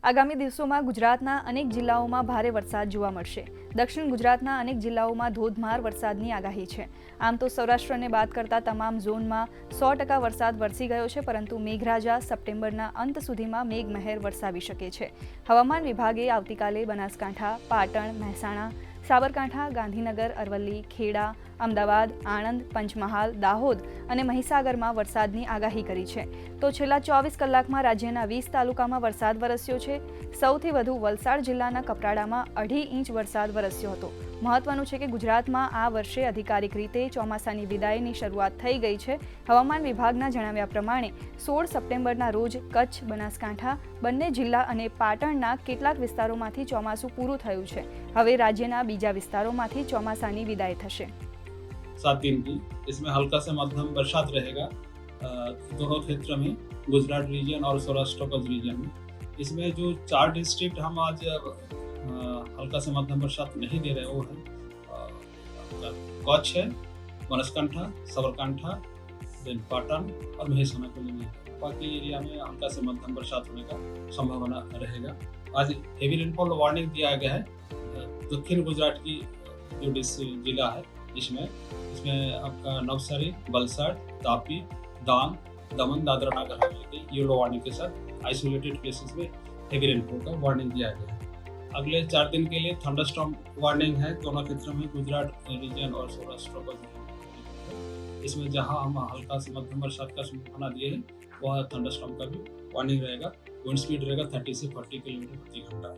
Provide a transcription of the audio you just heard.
આગામી દિવસોમાં ગુજરાતના અનેક જિલ્લાઓમાં ભારે વરસાદ જોવા મળશે। દક્ષિણ ગુજરાતના અનેક જિલ્લાઓમાં ધોધમાર વરસાદની આગાહી છે। આમ તો સૌરાષ્ટ્રને બાદ કરતા તમામ ઝોનમાં 100% વરસાદ વરસી ગયો છે, પરંતુ મેઘરાજા સપ્ટેમ્બરના અંત સુધીમાં મેઘમહેર વરસાવી શકે છે। હવામાન વિભાગે આવતીકાલે બનાસકાંઠા, પાટણ, મહેસાણા, સાબરકાંઠા, ગાંધીનગર, અરવલ્લી, ખેડા, અમદાવાદ, આણંદ, પંચમહાલ, દાહોદ અને મહીસાગરમાં વરસાદની આગાહી કરી છે। તો છેલ્લા 24 કલાકમાં રાજ્યના 20 તાલુકામાં વરસાદ વરસ્યો છે। સૌથી વધુ વલસાડ જિલ્લાના કપરાડામાં 2.5 ઇંચ વરસાદ વરસ્યો હતો। મહત્વનું છે કે ગુજરાતમાં આ વર્ષે અધિકારિક રીતે ચોમાસાની વિદાયની શરૂઆત થઈ ગઈ છે। હવામાન વિભાગના જણાવ્યા પ્રમાણે 16 સપ્ટેમ્બરના રોજ કચ્છ, બનાસકાંઠા બંને જિલ્લા અને પાટણના કેટલાક વિસ્તારોમાંથી ચોમાસું પૂરું થયું છે। હવે રાજ્યના બીજા વિસ્તારોમાંથી ચોમાસાની વિદાય થશે। 7 दिन की इसमें हल्का से मध्यम बरसात रहेगा दोनों क्षेत्र में, गुजरात रीजन और सौराष्ट्र कच्छ रीजन में। इसमें जो 4 डिस्ट्रिक्ट हम आज हल्का से मध्यम बरसात नहीं दे रहे वो है कच्छ है, बनासकांठा, साबरकांठा, देन पाटन और महेसाना को लेने। बाकी एरिया में हल्का से मध्यम बरसात होने का संभावना रहेगा। आज हेवी रेनफॉल वार्निंग दिया गया है दक्षिण गुजरात की जो जिला है इसमें आपका नवसारी, वलसाड, तापी, डांग, दमन, दादरा नगर हवेली येलो वार्निंग के साथ आइसोलेटेड प्लेसेस में हेवी रेनफॉल का वार्निंग दिया गया है। अगले 4 दिन के लिए थंडरस्टॉर्म वार्निंग है दोनों क्षेत्रों में, गुजरात रीजन और सौराष्ट्र का। इसमें जहां हम हल्का से मध्यम बरसात का संभावना दिए हैं वह थंडरस्टॉर्म का भी वार्निंग रहेगा। विंड स्पीड रहेगा 30 से 40 किलोमीटर प्रति घंटा।